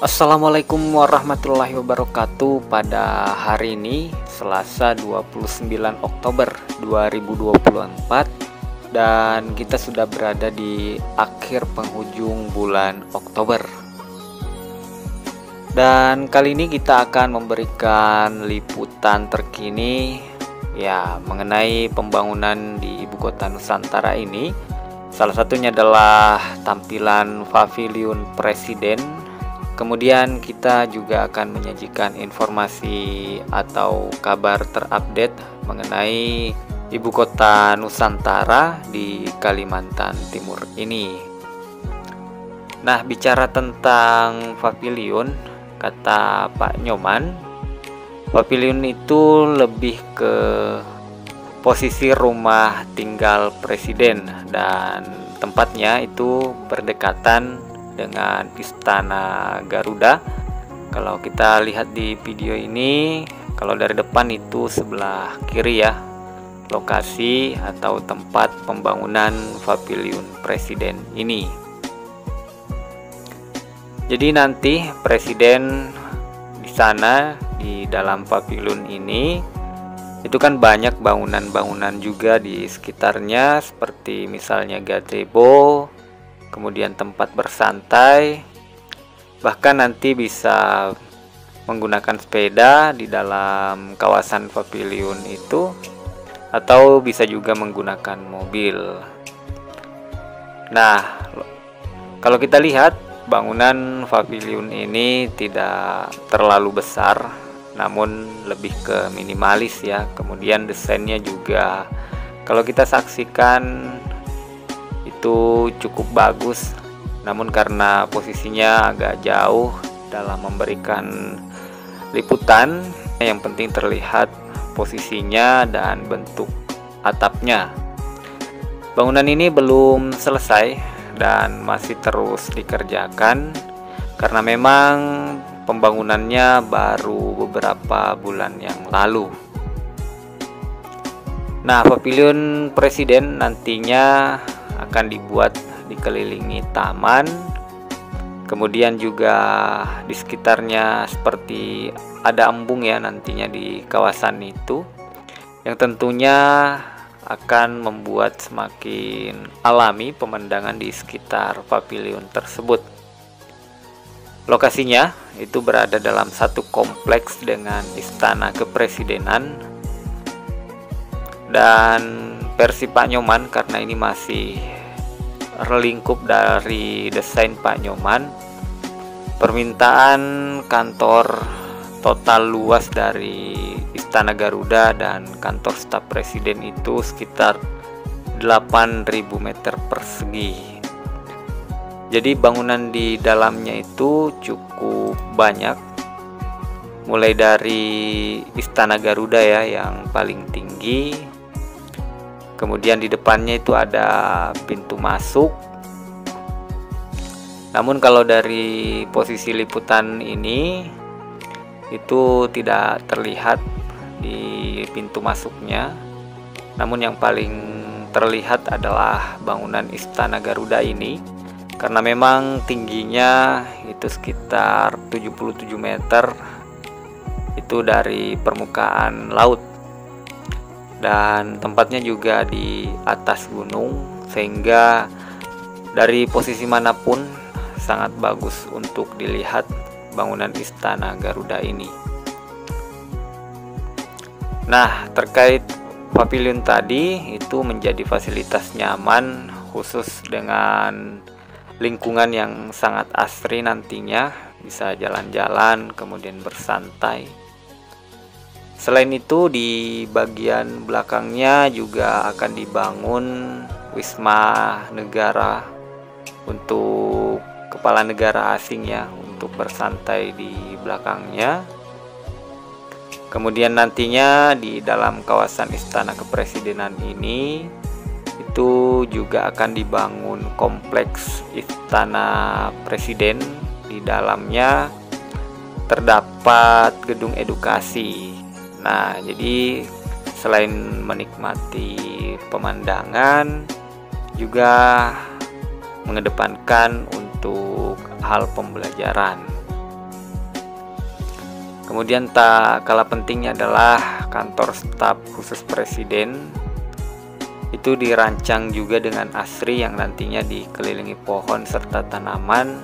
Assalamualaikum warahmatullahi wabarakatuh. Pada hari ini Selasa 29 Oktober 2024 dan kita sudah berada di akhir penghujung bulan Oktober. Dan kali ini kita akan memberikan liputan terkini ya mengenai pembangunan di Ibu Kota Nusantara ini. Salah satunya adalah tampilan pavilion presiden. Kemudian kita juga akan menyajikan informasi atau kabar terupdate mengenai Ibu Kota Nusantara di Kalimantan Timur ini. Nah, bicara tentang pavilion, kata Pak Nyoman, pavilion itu lebih ke posisi rumah tinggal presiden dan tempatnya itu berdekatan dengan Istana Garuda. Kalau kita lihat di video ini, kalau dari depan itu sebelah kiri ya, lokasi atau tempat pembangunan pavilion presiden ini. Jadi nanti presiden di sana di dalam pavilion ini itu kan banyak bangunan-bangunan juga di sekitarnya, seperti misalnya gazebo, kemudian tempat bersantai, bahkan nanti bisa menggunakan sepeda di dalam kawasan pavilion itu, atau bisa juga menggunakan mobil. Nah, kalau kita lihat bangunan pavilion ini tidak terlalu besar, namun lebih ke minimalis ya. Kemudian desainnya juga kalau kita saksikan itu cukup bagus, namun karena posisinya agak jauh dalam memberikan liputan, yang penting terlihat posisinya dan bentuk atapnya. Bangunan ini belum selesai dan masih terus dikerjakan karena memang pembangunannya baru beberapa bulan yang lalu. Nah, pavilion presiden nantinya akan dibuat dikelilingi taman, kemudian juga di sekitarnya seperti ada embung ya nantinya di kawasan itu, yang tentunya akan membuat semakin alami pemandangan di sekitar pavilion tersebut. Lokasinya itu berada dalam satu kompleks dengan Istana Kepresidenan, dan versi Pak Nyoman, karena ini masih terlingkup dari desain Pak Nyoman, permintaan kantor total luas dari Istana Garuda dan kantor staf presiden itu sekitar 8.000 meter persegi. Jadi bangunan di dalamnya itu cukup banyak, mulai dari Istana Garuda ya yang paling tinggi. Kemudian di depannya itu ada pintu masuk. Namun kalau dari posisi liputan ini itu tidak terlihat di pintu masuknya. Namun yang paling terlihat adalah bangunan Istana Garuda ini, karena memang tingginya itu sekitar 77 meter itu dari permukaan laut. Dan tempatnya juga di atas gunung, sehingga dari posisi manapun sangat bagus untuk dilihat bangunan Istana Garuda ini. Nah, terkait pavilion tadi, itu menjadi fasilitas nyaman khusus dengan lingkungan yang sangat asri, nantinya bisa jalan-jalan kemudian bersantai. Selain itu di bagian belakangnya juga akan dibangun wisma negara untuk kepala negara asing ya, untuk bersantai di belakangnya. Kemudian nantinya di dalam kawasan Istana Kepresidenan ini itu juga akan dibangun kompleks Istana Presiden. Di dalamnya terdapat gedung edukasi. Nah, jadi selain menikmati pemandangan, juga mengedepankan untuk hal pembelajaran. Kemudian tak kalah pentingnya adalah kantor staf khusus presiden. Itu dirancang juga dengan asri yang nantinya dikelilingi pohon serta tanaman.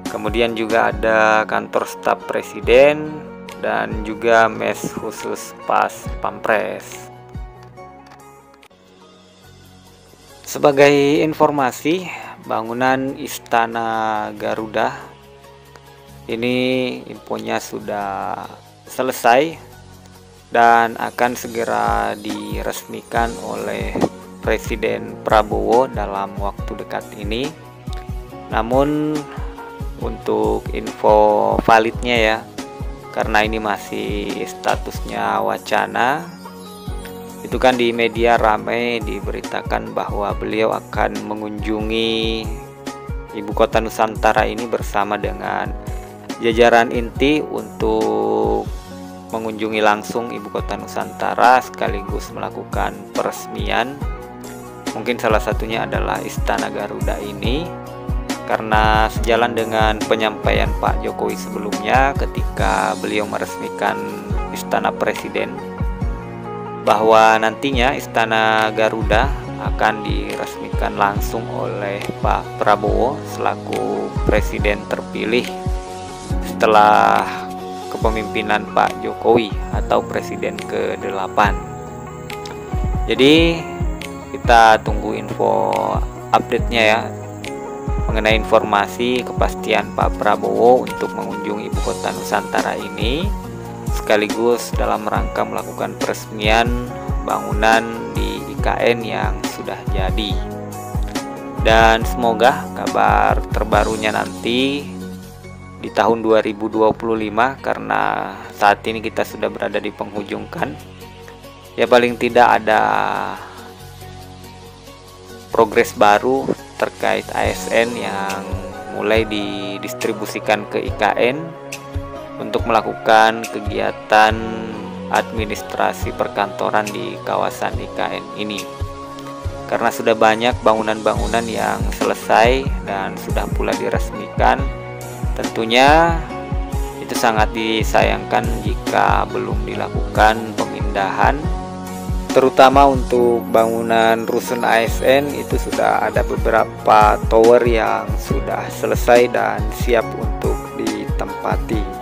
Kemudian juga ada kantor staf presiden dan juga mes khusus pas pampres. Sebagai informasi, bangunan Istana Garuda ini infonya sudah selesai dan akan segera diresmikan oleh Presiden Prabowo dalam waktu dekat ini. Namun untuk info validnya ya, karena ini masih statusnya wacana, itu kan di media ramai diberitakan bahwa beliau akan mengunjungi ibu kota Nusantara ini bersama dengan jajaran inti untuk mengunjungi langsung ibu kota Nusantara sekaligus melakukan peresmian. Mungkin salah satunya adalah Istana Garuda ini, karena sejalan dengan penyampaian Pak Jokowi sebelumnya ketika beliau meresmikan Istana Presiden, bahwa nantinya Istana Garuda akan diresmikan langsung oleh Pak Prabowo selaku presiden terpilih setelah kepemimpinan Pak Jokowi atau presiden ke-8. Jadi kita tunggu info update-nya ya mengenai informasi kepastian Pak Prabowo untuk mengunjungi ibu kota Nusantara ini, sekaligus dalam rangka melakukan peresmian bangunan di IKN yang sudah jadi. Dan semoga kabar terbarunya nanti di tahun 2025, karena saat ini kita sudah berada di penghujung kan, ya paling tidak ada progres baru terkait ASN yang mulai didistribusikan ke IKN untuk melakukan kegiatan administrasi perkantoran di kawasan IKN ini. Karena sudah banyak bangunan-bangunan yang selesai dan sudah pula diresmikan, tentunya itu sangat disayangkan jika belum dilakukan pemindahan, terutama untuk bangunan rusun ASN. Itu sudah ada beberapa tower yang sudah selesai dan siap untuk ditempati.